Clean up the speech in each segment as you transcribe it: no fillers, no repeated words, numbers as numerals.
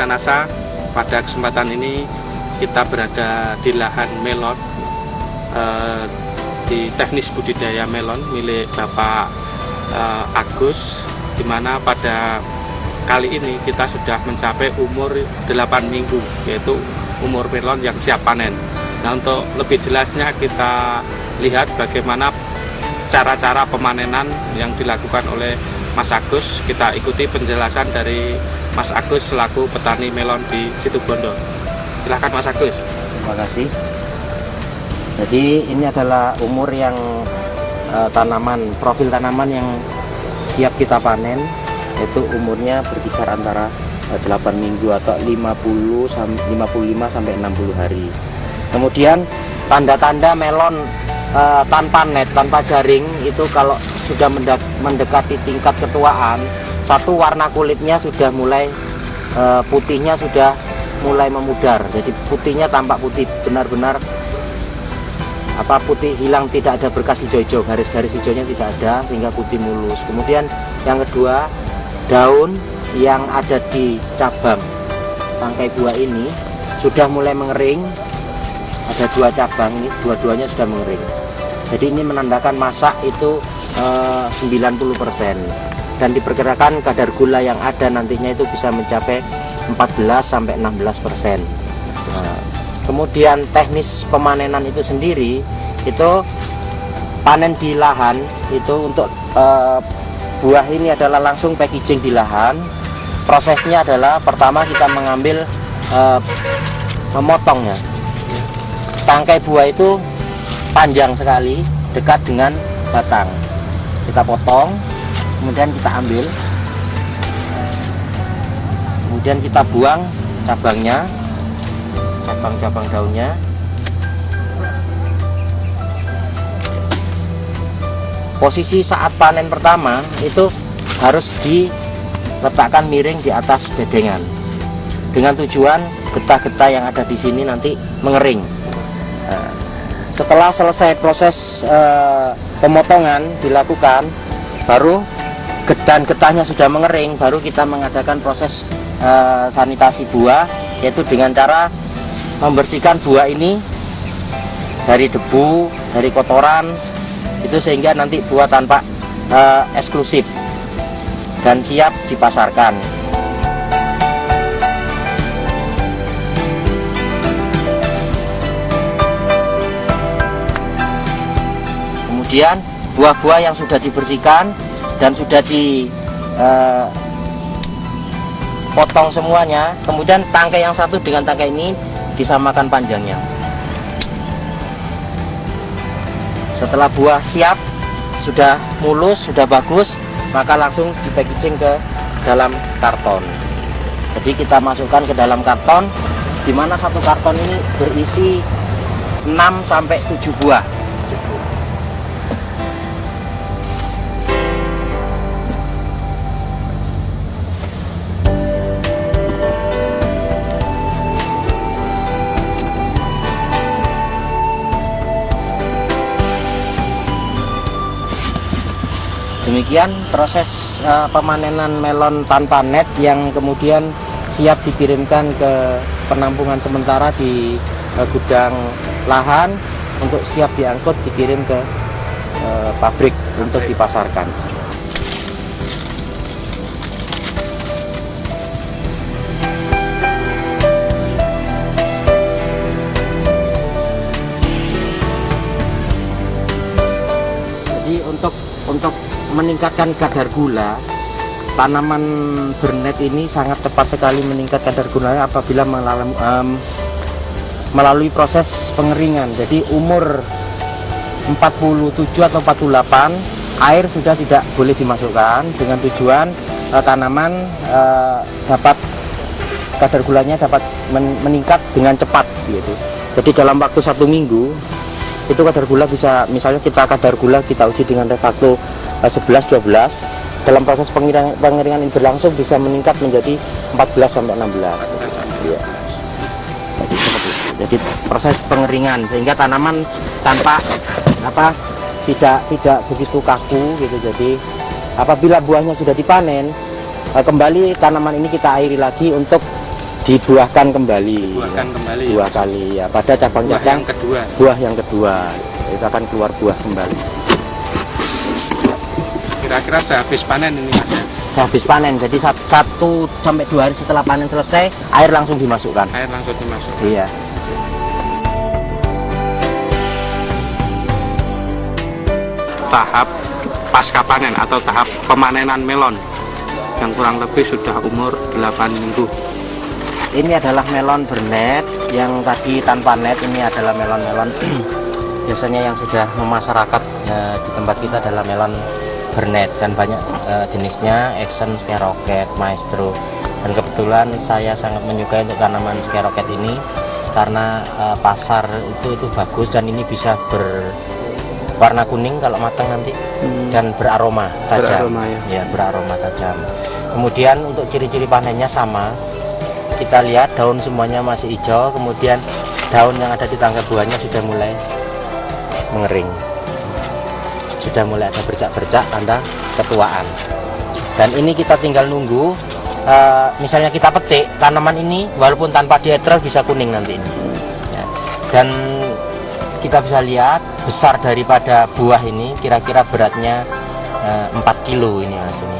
Sanasa. Pada kesempatan ini kita berada di lahan melon, di teknis budidaya melon milik Bapak Agus, di mana pada kali ini kita sudah mencapai umur 8 minggu, yaitu umur melon yang siap panen. Nah, untuk lebih jelasnya kita lihat bagaimana cara-cara pemanenan yang dilakukan oleh Mas Agus. Kita ikuti penjelasan dari Mas Agus selaku petani melon di Situbondo. Silahkan Mas Agus. Terima kasih. Jadi ini adalah umur yang profil tanaman yang siap kita panen, yaitu umurnya berkisar antara 8 minggu atau 55 sampai 60 hari. Kemudian tanda-tanda melon tanpa net, tanpa jaring itu kalau sudah mendekati tingkat ketuaan, satu, warna kulitnya sudah mulai putihnya sudah mulai memudar. Jadi putihnya tampak putih benar-benar putih hilang, tidak ada bekas hijau-hijau, garis-garis hijaunya tidak ada sehingga putih mulus. Kemudian yang kedua, daun yang ada di cabang tangkai buah ini sudah mulai mengering. Ada 2 cabang ini, dua-duanya sudah mengering. Jadi ini menandakan masa itu 90%, dan diperkirakan kadar gula yang ada nantinya itu bisa mencapai 14 sampai 16%. Kemudian teknis pemanenan itu sendiri, itu panen di lahan itu untuk buah ini adalah langsung packaging di lahan. Prosesnya adalah pertama kita mengambil memotongnya. Tangkai buah itu panjang sekali, dekat dengan batang. Kita potong, kemudian kita ambil, kemudian kita buang cabangnya, cabang-cabang daunnya. Posisi saat panen pertama itu harus diletakkan miring di atas bedengan, dengan tujuan getah-getah yang ada di sini nanti mengering. Setelah selesai proses pemotongan dilakukan, baru getah-getahnya sudah mengering, baru kita mengadakan proses sanitasi buah, yaitu dengan cara membersihkan buah ini dari debu, dari kotoran, itu sehingga nanti buah tanpa eksklusif dan siap dipasarkan. Kemudian buah-buah yang sudah dibersihkan dan sudah dipotong semuanya, kemudian tangkai yang satu dengan tangkai ini disamakan panjangnya. Setelah buah siap, sudah mulus, sudah bagus, maka langsung dipackaging ke dalam karton. Jadi kita masukkan ke dalam karton, di mana satu karton ini berisi 6 sampai 7 buah. Demikian proses pemanenan melon tanpa net yang kemudian siap dikirimkan ke penampungan sementara di gudang lahan untuk siap diangkut dikirim ke pabrik untuk dipasarkan. Jadi untuk meningkatkan kadar gula, tanaman bernet ini sangat tepat sekali meningkat kadar gulanya apabila melalui proses pengeringan. Jadi umur 47 atau 48 air sudah tidak boleh dimasukkan, dengan tujuan tanaman dapat kadar gulanya dapat meningkat dengan cepat gitu. Jadi dalam waktu 1 minggu itu kadar gula bisa, misalnya kadar gula kita uji dengan waktu 11-12, dalam proses pengeringan ini berlangsung bisa meningkat menjadi 14 sampai 16. Ya. Jadi proses pengeringan sehingga tanaman tidak begitu kaku gitu. Jadi apabila buahnya sudah dipanen, kembali tanaman ini kita airi lagi untuk dibuahkan kembali. Dibuahkan kembali. Dua kali ya. Pada cabang-cabang buah yang kedua itu akan keluar buah kembali. Kira-kira sehabis panen ini Mas ya? Sehabis panen, jadi 1 sampai 2 hari setelah panen selesai, air langsung dimasukkan. Air langsung dimasukkan. Iya. Tahap pasca panen atau tahap pemanenan melon yang kurang lebih sudah umur 8 minggu. Ini adalah melon bernet yang tadi tanpa net. Ini adalah melon-melon biasanya yang sudah memasyarakat di tempat kita adalah melon bernet, dan banyak jenisnya, Action, Skyrocket, Maestro. Dan kebetulan saya sangat menyukai untuk tanaman Skyrocket ini karena pasar itu bagus, dan ini bisa berwarna kuning kalau matang nanti, dan beraroma tajam. Beraroma tajam. Kemudian untuk ciri-ciri panennya sama, kita lihat daun semuanya masih hijau, kemudian daun yang ada di tangkai buahnya sudah mulai mengering, sudah mulai ada bercak-bercak tanda ketuaan. Dan ini kita tinggal nunggu, misalnya kita petik tanaman ini walaupun tanpa dieter bisa kuning nanti ini ya. Dan kita bisa lihat besar daripada buah ini, kira-kira beratnya 4 kilo ini Mas. Ini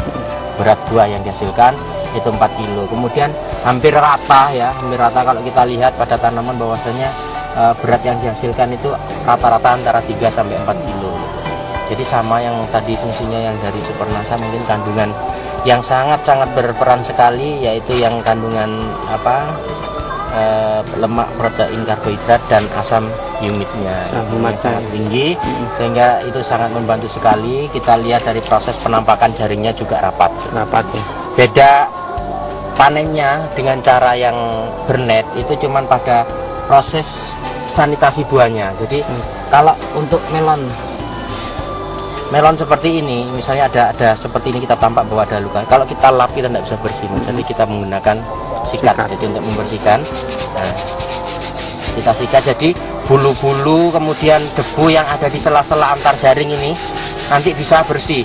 berat buah yang dihasilkan itu 4 kilo. Kemudian hampir rata ya, hampir rata kalau kita lihat pada tanaman bahwasanya berat yang dihasilkan itu rata-rata antara 3 sampai 4 kilo. Jadi sama yang tadi fungsinya yang dari Supernasa, mungkin kandungan yang sangat-sangat berperan sekali, yaitu yang kandungan lemak, protein, karbohidrat, dan asam humidnya sangat tinggi, sehingga itu sangat membantu sekali. Kita lihat dari proses penampakan jaringnya juga rapat ya. Beda panennya dengan cara yang bernet itu cuman pada proses sanitasi buahnya. Jadi kalau untuk melon seperti ini, misalnya ada seperti ini, kita tampak bahwa ada luka. Kalau kita lap kita tidak bisa bersih, jadi kita menggunakan sikat. Jadi untuk membersihkan, nah, kita sikat. Jadi bulu-bulu kemudian debu yang ada di sela-sela antar jaring ini nanti bisa bersih.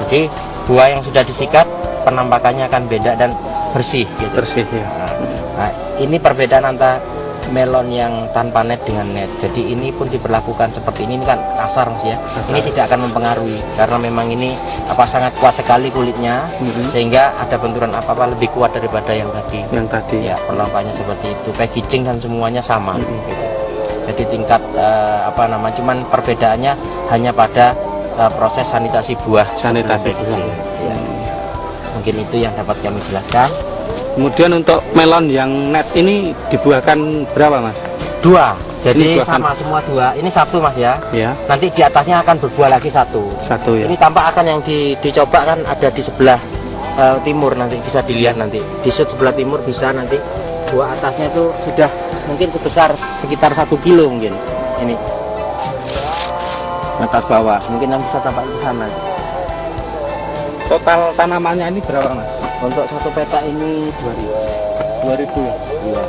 Jadi buah yang sudah disikat penampakannya akan beda dan bersih. Gitu. Bersih ya. Nah, ini perbedaan antara melon yang tanpa net dengan net. Jadi ini pun diperlakukan seperti ini kan kasar Mas ya. Ini tidak akan mempengaruhi karena memang ini sangat kuat sekali kulitnya, sehingga ada benturan apa-apa lebih kuat daripada yang tadi. Ya, perlakuannya seperti itu. Packaging dan semuanya sama gitu. Jadi tingkat cuman perbedaannya hanya pada proses sanitasi buah. Sanitasi buah. Ya. Mungkin itu yang dapat kami jelaskan. Kemudian untuk melon yang net ini dibuahkan berapa Mas? 2. Jadi sama semua 2. Ini 1 Mas ya. Ya. Nanti di atasnya akan berbuah lagi 1 ya. Ini tampak akan yang dicoba kan ada di sebelah timur, nanti bisa dilihat nanti. Di sud sebelah timur bisa nanti buah atasnya itu sudah mungkin sebesar sekitar 1 kilo mungkin. Ini atas bawah mungkin yang bisa tampak ke sana. Total tanamannya ini berapa Mas? Untuk 1 petak ini 2000 ya. Iya.